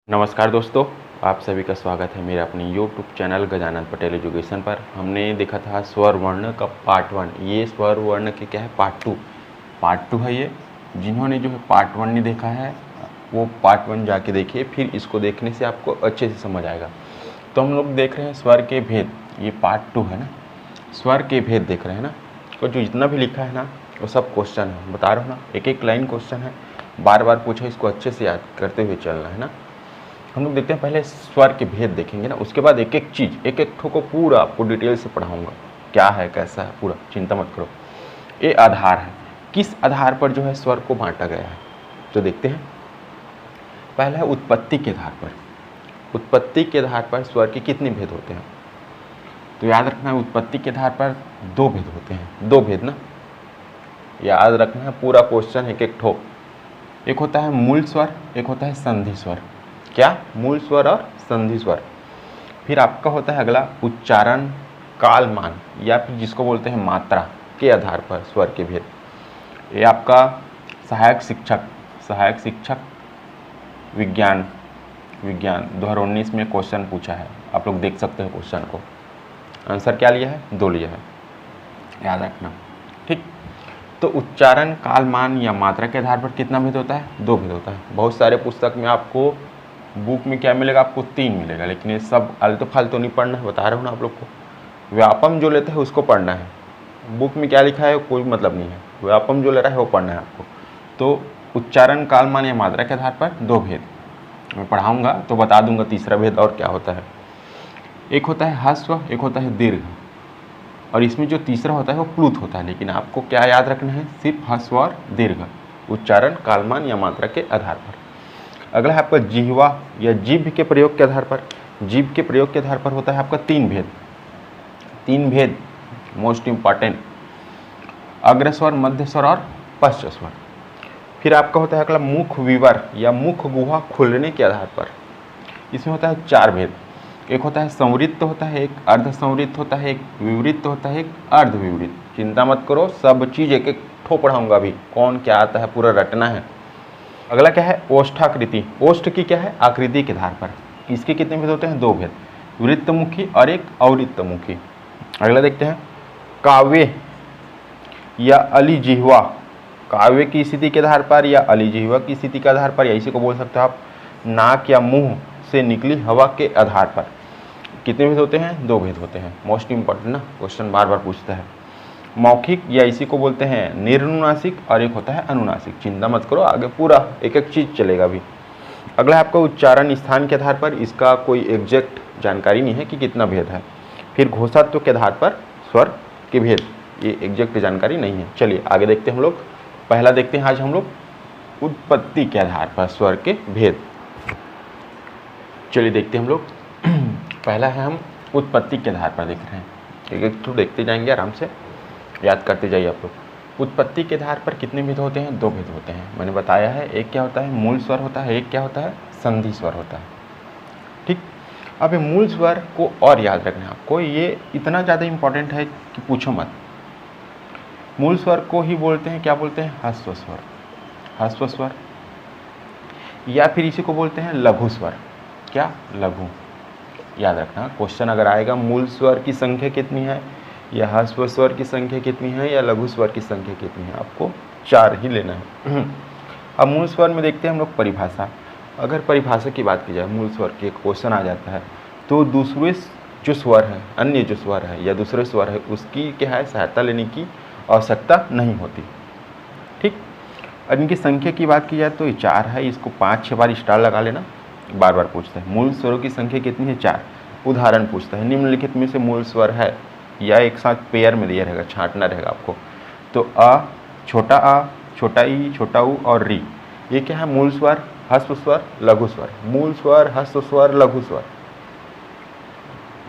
नमस्कार दोस्तों, आप सभी का स्वागत है मेरे अपने YouTube channel Gajanan Patel education पर। हमने देखा था स्वर वर्ण का पार्ट 1। ये स्वर वर्ण के क्या है, पार्ट 2 है ये। जिन्होंने जो है पार्ट 1 नहीं देखा है वो पार्ट 1 जाके देखिए, फिर इसको देखने से आपको अच्छे से समझ आएगा। तो हम लोग देख रहे हैं स्वर के भेद, ये पार्ट 2 है ना, स्वर के भेद देख रहे हैं ना। और जो जितना भी लिखा है ना वो सब क्वेश्चन है, बता रहा हूँ ना, एक एक लाइन क्वेश्चन है, बार बार पूछा, इसको अच्छे से याद करते हुए चलना है ना। हम लोग देखते हैं, पहले स्वर के भेद देखेंगे ना, उसके बाद एक एक चीज़, एक एक ठो को पूरा आपको डिटेल से पढ़ाऊंगा, क्या है कैसा है पूरा, चिंता मत करो। ये आधार है, किस आधार पर जो है स्वर को बांटा गया है, तो देखते हैं। पहला है उत्पत्ति के आधार पर। उत्पत्ति के आधार पर स्वर के कितने भेद होते हैं, तो याद रखना है उत्पत्ति के आधार पर 2 भेद होते हैं, 2 भेद ना, याद रखना है पूरा क्वेश्चन एक एक ठो। एक होता है मूल स्वर, एक होता है संधि स्वर। क्या, मूल स्वर और संधि स्वर। फिर आपका होता है अगला उच्चारण काल मान, या फिर जिसको बोलते हैं मात्रा के आधार पर स्वर के भेद। ये आपका सहायक शिक्षक विज्ञान 2019 में क्वेश्चन पूछा है, आप लोग देख सकते हो क्वेश्चन को। आंसर क्या लिया है, 2 लिया है, याद रखना, ठीक। तो उच्चारण काल मान या मात्रा के आधार पर कितना भेद होता है, 2 भेद होता है। बहुत सारे पुस्तक में आपको बुक में क्या मिलेगा, आपको 3 मिलेगा, लेकिन ये सब आलतू फालतू नहीं पढ़ना है, बता रहा हूँ ना आप लोग को। व्यापम जो लेते हैं उसको पढ़ना है, बुक में क्या लिखा है कोई मतलब नहीं है, व्यापम जो ले रहा है वो पढ़ना है आपको। तो उच्चारण काल मान या मात्रा के आधार पर 2 भेद मैं पढ़ाऊँगा, तो बता दूंगा तीसरा भेद और क्या होता है। एक होता है ह्रस्व, एक होता है दीर्घ, और इसमें जो तीसरा होता है वो प्लुत होता है। लेकिन आपको क्या याद रखना है, सिर्फ ह्रस्व और दीर्घ, उच्चारण कालमान या मात्रा के आधार पर। अगला है आपका जिह्वा या जीभ के प्रयोग के आधार पर। जीभ के प्रयोग के आधार पर होता है आपका 3 भेद, 3 भेद मोस्ट इंपॉर्टेंट, अग्रस्वर, मध्य स्वर और पश्च स्वर। फिर आपका होता है अगला मुख विवर या मुख गुहा खुलने के आधार पर। इसमें होता है 4 भेद। एक होता है संवृत्त होता है, एक अर्ध संवृत्त होता है, एक विवृत्त होता है, एक अर्ध विवृत्त। चिंता मत करो, सब चीज़ एक एक ठो पढ़ाऊंगा अभी, कौन क्या आता है पूरा रटना है। अगला क्या है ओष्ठाकृति। ओष्ठ की क्या है, आकृति के आधार पर। इसके कितने भेद होते हैं, 2 भेद, वृत्तमुखी और एक अवृत्तमुखी। अगला देखते हैं काव्य या अलिजिह्वा। काव्य की स्थिति के आधार पर या अलिजिह्वा की स्थिति के आधार पर, या इसी को बोल सकते हो आप नाक या मुंह से निकली हवा के आधार पर। कितने भेद होते हैं, 2 भेद होते हैं, मोस्ट इंपॉर्टेंट ना, क्वेश्चन बार बार पूछता है। मौखिक या इसी को बोलते हैं निर्नुनासिक, और एक होता है अनुनासिक। चिंता मत करो, आगे पूरा एक एक चीज़ चलेगा अभी। अगला है आपका उच्चारण स्थान के आधार पर। इसका कोई एग्जैक्ट जानकारी नहीं है कि कितना भेद है। फिर घोषात्व के आधार पर स्वर के भेद, ये एग्जैक्ट जानकारी नहीं है। चलिए आगे देखते हैं हम लोग। पहला देखते हैं आज हम लोग उत्पत्ति के आधार पर स्वर के भेद। चलिए देखते हैं हम लोग। पहला है हम उत्पत्ति के आधार पर देख रहे हैं, एक एक तो देखते जाएंगे, आराम से याद करते जाइए आप लोग। उत्पत्ति के आधार पर कितने भेद होते हैं, 2 भेद होते हैं, मैंने बताया है। एक क्या होता है, मूल स्वर होता है, एक क्या होता है, संधि स्वर होता है, ठीक। अब ये मूल स्वर को और याद रखना है आपको, ये इतना ज़्यादा इंपॉर्टेंट है कि पूछो मत। मूल स्वर को ही बोलते हैं, क्या बोलते हैं, ह्रस्व स्वर, ह्रस्व स्वर, या फिर इसी को बोलते हैं लघु स्वर। क्या, लघु। याद रखना, क्वेश्चन अगर आएगा मूल स्वर की संख्या कितनी है, या ह्रस्व स्वर की संख्या कितनी है, या लघु स्वर की संख्या कितनी है, आपको 4 ही लेना है। अब मूल स्वर में देखते हैं हम लोग परिभाषा। अगर परिभाषा की बात की जाए, मूल स्वर के क्वेश्चन आ जाता है, तो दूसरे जो स्वर है, अन्य जो स्वर है या दूसरे स्वर है, उसकी क्या है, सहायता लेने की आवश्यकता नहीं होती, ठीक। और इनकी संख्या की बात की जाए तो ये 4 है, इसको 5-6 बार स्टार लगा लेना, बार बार पूछता है। मूल स्वरों की संख्या कितनी है, 4। उदाहरण पूछता है, निम्नलिखित में से मूल स्वर है, या एक साथ पेयर में दिया रहेगा, छांटना रहेगा आपको। तो अ, छोटा ई, छोटा ऊ और री, ये क्या है, मूल स्वर, ह्रस्व स्वर, लघु स्वर। मूल स्वर, ह्रस्व स्वर, लघु स्वर,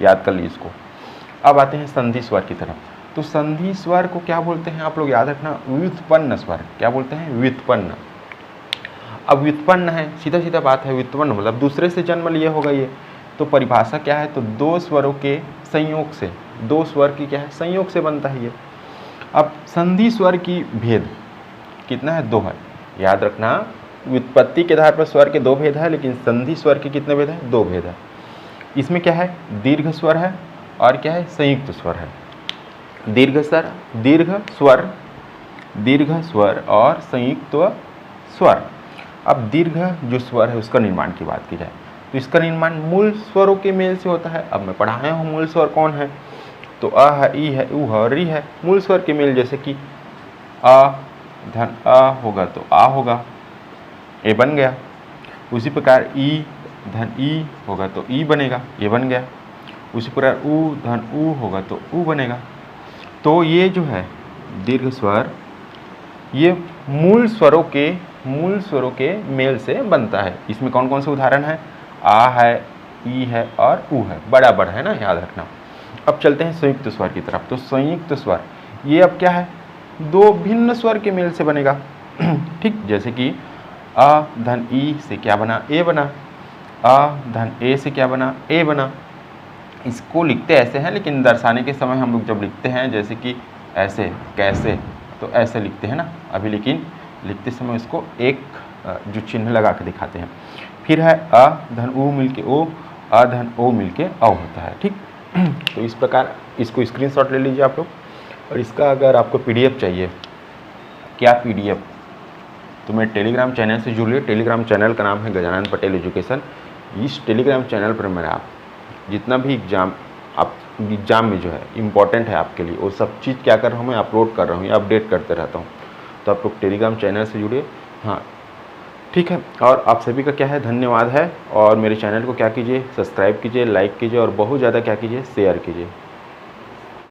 याद कर लीजिए इसको। अब आते हैं संधि स्वर की तरफ। तो संधि स्वर को क्या बोलते हैं, आप लोग याद रखना, व्युत्पन्न स्वर। क्या बोलते हैं, व्युत्पन्न। अब व्युत्पन्न है, सीधा सीधा बात है, व्युत्पन्न मतलब दूसरे से जन्म लिए होगा ये। तो परिभाषा क्या है, तो 2 स्वरों के संयोग से, 2 स्वर की क्या है, संयोग से बनता है ये। अब संधि स्वर की भेद कितना है, 2 है, याद रखना व्युत्पत्ति के आधार पर स्वर के 2 भेद है, लेकिन संधि स्वर के कितने भेद है? 2 भेद है। इसमें क्या है? दीर्घ स्वर है और क्या है? संयुक्त स्वर है। दीर्घ स्वर और संयुक्त स्वर। अब दीर्घ जो स्वर है उसका निर्माण की बात की जाए तो इसका निर्माण मूल स्वरों के मेल से होता है। अब मैं पढ़ाया हूँ मूल स्वर कौन है, तो अ है, ई है, उ है और री है। मूल स्वर के मेल जैसे कि अ धन अ होगा तो आ होगा, ए बन गया। उसी प्रकार ई धन ई होगा तो ई बनेगा, ये बन गया। उसी प्रकार उ धन उ होगा तो उ बनेगा। तो ये जो है दीर्घ स्वर, ये मूल स्वरों के मेल से बनता है। इसमें कौन कौन से उदाहरण है? आ है, ई है और उ है, बराबर है ना, याद रखना। अब चलते हैं संयुक्त स्वर की तरफ। तो संयुक्त स्वर ये अब क्या है? 2 भिन्न स्वर के मेल से बनेगा। ठीक, जैसे कि अ धन ई से क्या बना? ए बना। अ धन ए से क्या बना? ए बना। इसको लिखते ऐसे हैं, लेकिन दर्शाने के समय हम लोग जब लिखते हैं जैसे कि ऐसे, कैसे, तो ऐसे लिखते हैं ना अभी, लेकिन लिखते समय इसको एक जो चिन्ह लगा के दिखाते हैं। फिर है अ धन उ मिलके ओ, अ धन ओ मिलके औ होता है। ठीक, तो इस प्रकार इसको स्क्रीनशॉट ले लीजिए आप लोग। और इसका अगर आपको पीडीएफ चाहिए, क्या पीडीएफ, तो मेरे टेलीग्राम चैनल से जुड़िए। टेलीग्राम चैनल का नाम है गजानन पटेल एजुकेशन। इस टेलीग्राम चैनल पर मेरा आप जितना भी एग्ज़ाम में जो है इम्पॉर्टेंट है आपके लिए, वो सब चीज़ क्या कर रहा हूँ मैं, अपलोड कर रहा हूँ या अपडेट करते रहता हूँ। तो आप लोग टेलीग्राम चैनल से जुड़िए। हाँ, ठीक है। और आप सभी का क्या है, धन्यवाद है। और मेरे चैनल को क्या कीजिए, सब्सक्राइब कीजिए, लाइक कीजिए और बहुत ज़्यादा क्या कीजिए, शेयर कीजिए।